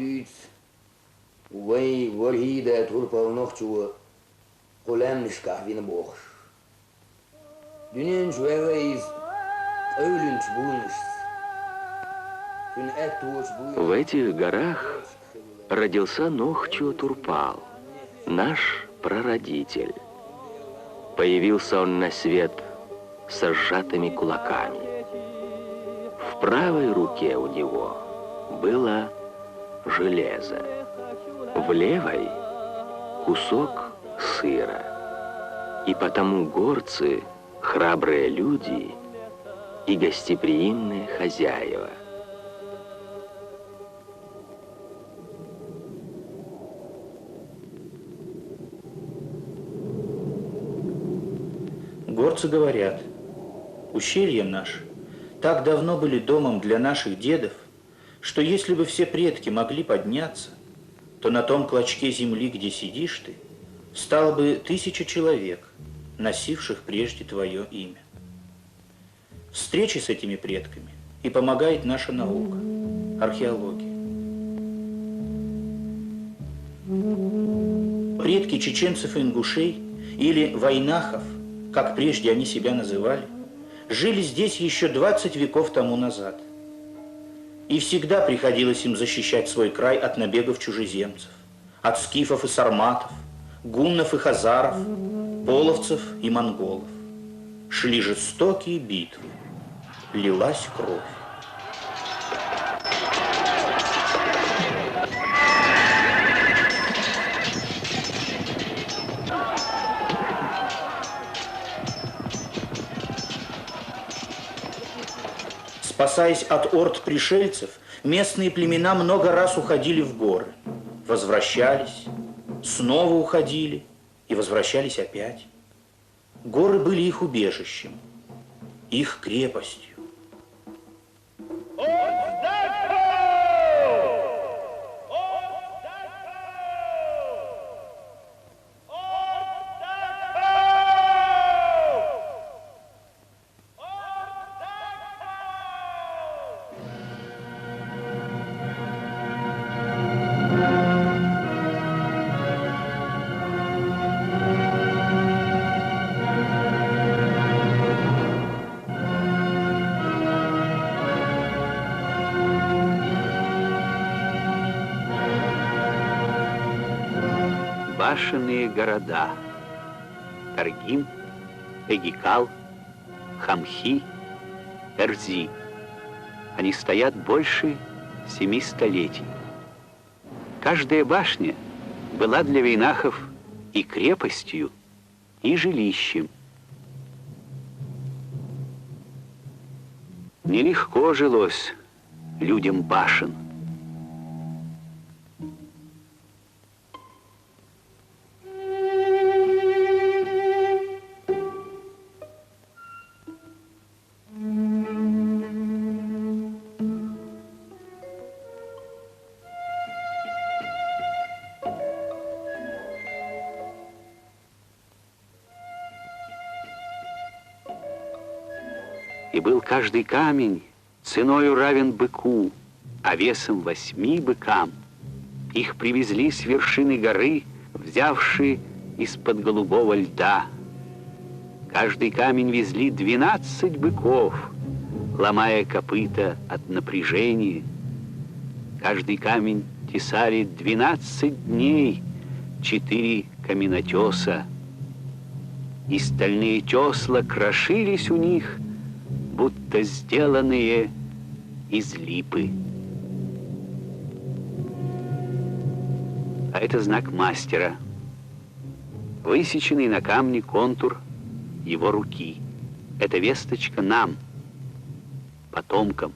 düt. Uvay vorhide turpal nohçu. Kolemniş kahvini boğuş. Dünün şüveyiz öylünç bulmuş. В этих горах родился Нохчо Турпал, наш прародитель. Появился он на свет со сжатыми кулаками. В правой руке у него было железо, в левой кусок сыра. И потому горцы — храбрые люди и гостеприимные хозяева. Горцы говорят, ущелья наши так давно были домом для наших дедов, что если бы все предки могли подняться, то на том клочке земли, где сидишь ты, стало бы 1000 человек, носивших прежде твое имя. Встречи с этими предками и помогает наша наука, археология. Предки чеченцев и ингушей, или вайнахов, как прежде они себя называли, жили здесь еще 20 веков тому назад. И всегда приходилось им защищать свой край от набегов чужеземцев, от скифов и сарматов, гуннов и хазаров, половцев и монголов. Шли жестокие битвы, лилась кровь. Спасаясь от орд пришельцев, местные племена много раз уходили в горы, возвращались, снова уходили и возвращались опять. Горы были их убежищем, их крепостью. Башенные города — Таргим, Эгикал, Хамхи, Эрзи. Они стоят больше 7 столетий. Каждая башня была для вейнахов и крепостью, и жилищем. Нелегко жилось людям башен. И был каждый камень ценою равен быку, а весом 8 быкам. Их привезли с вершины горы, взявши из-под голубого льда. Каждый камень везли 12 быков, ломая копыта от напряжения. Каждый камень тесали 12 дней 4 каменотеса. И стальные тесла крошились у них, будто сделанные из липы. А это знак мастера, высеченный на камне контур его руки. Это весточка нам, потомкам.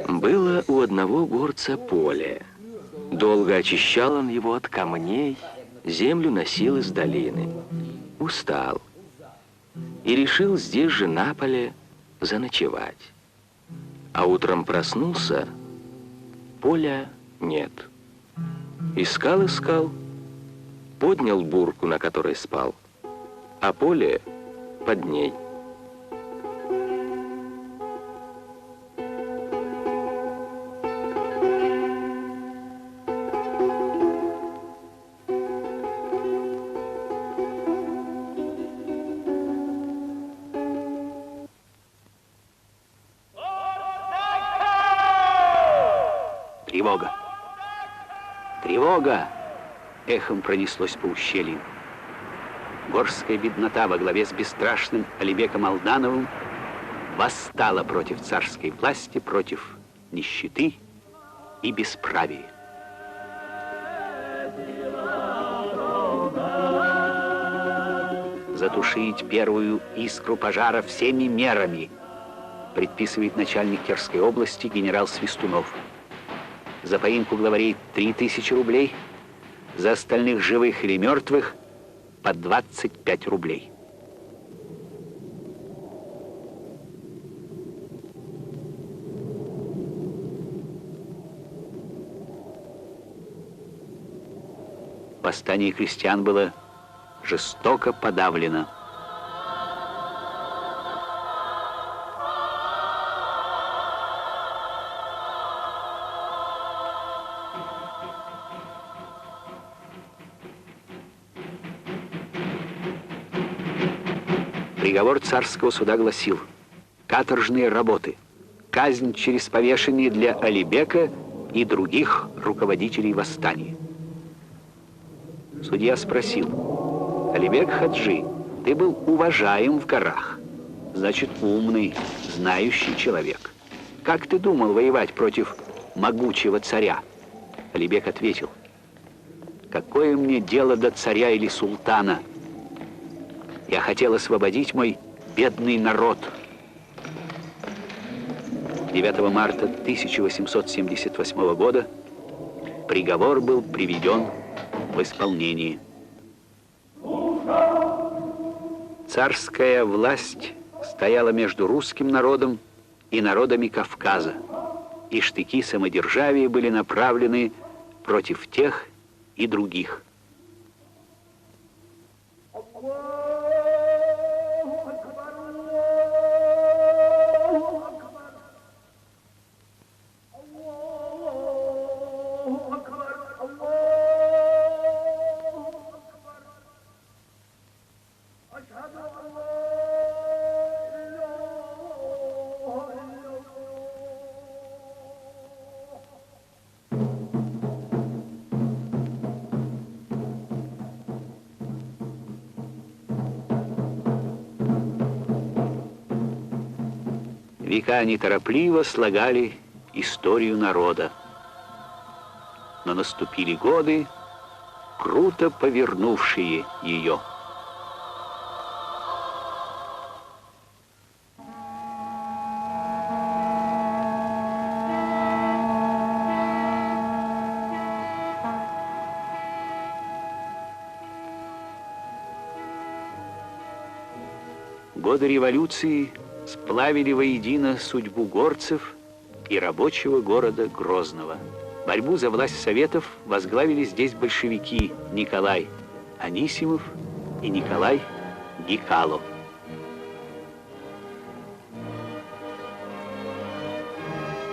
Было у одного горца поле. Долго очищал он его от камней, землю носил из долины. Устал и решил здесь же на поле заночевать. А утром проснулся, поля нет. Искал, поднял бурку, на которой спал, а поле под ней. Тревога! Тревога! Эхом пронеслось по ущелью. Горская беднота во главе с бесстрашным Алибеком Алдановым восстала против царской власти, против нищеты и бесправия. Затушить первую искру пожара всеми мерами, предписывает начальник Терской области генерал Свистунов. За поимку главарей 3000 рублей, за остальных живых или мертвых по 25 рублей. Восстание крестьян было жестоко подавлено. Приговор царского суда гласил: каторжные работы, казнь через повешение для Алибека и других руководителей восстания. Судья спросил: Алибек Хаджи, ты был уважаем в горах, значит, умный, знающий человек. Как ты думал воевать против могучего царя? Алибек ответил: какое мне дело до царя или султана? Я хотел освободить мой бедный народ. 9 марта 1878 года приговор был приведен в исполнение. Царская власть стояла между русским народом и народами Кавказа, и штыки самодержавия были направлены против тех и других. Века неторопливо слагали историю народа. Но наступили годы, круто повернувшие ее. Годы революции сплавили воедино судьбу горцев и рабочего города Грозного. Борьбу за власть советов возглавили здесь большевики Николай Анисимов и Николай Гекало.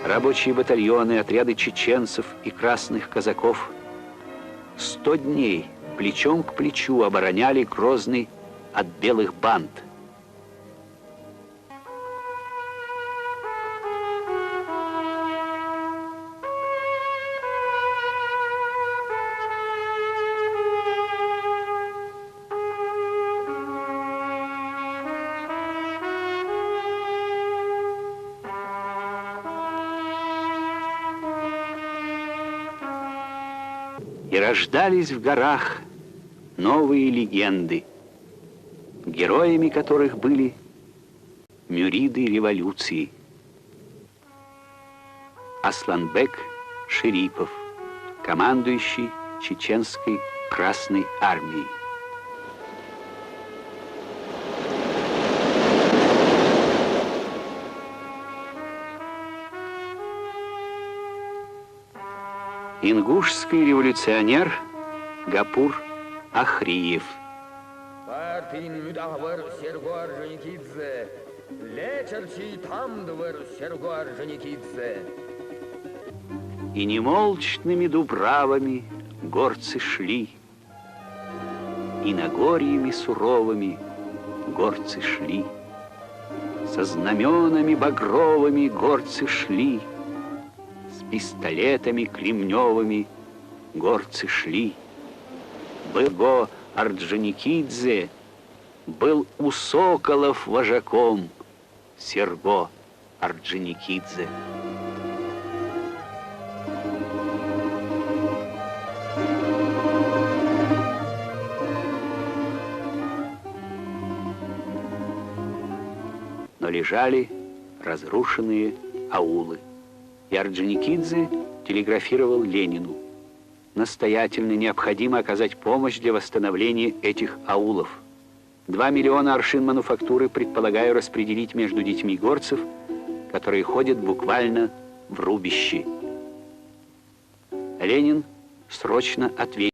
Рабочие батальоны, отряды чеченцев и красных казаков 100 дней плечом к плечу обороняли Грозный от белых банд. И рождались в горах новые легенды, героями которых были мюриды революции. Асланбек Шерипов, командующий чеченской Красной армией. Ингушский революционер Гапур Ахриев. Партин Мюдахвар Сергуар Женикидзе, Лечерчи Тамдвар Сергуар Женикидзе. И немолчными дубравами горцы шли, и нагорьями суровыми горцы шли, со знаменами багровыми горцы шли, с пистолетами кремневыми горцы шли. Был Орджоникидзе, был у соколов вожаком Серго Орджоникидзе. Но лежали разрушенные аулы. И Орджоникидзе телеграфировал Ленину: настоятельно необходимо оказать помощь для восстановления этих аулов. 2 миллиона аршин мануфактуры предполагаю распределить между детьми горцев, которые ходят буквально в рубище. Ленин срочно ответил: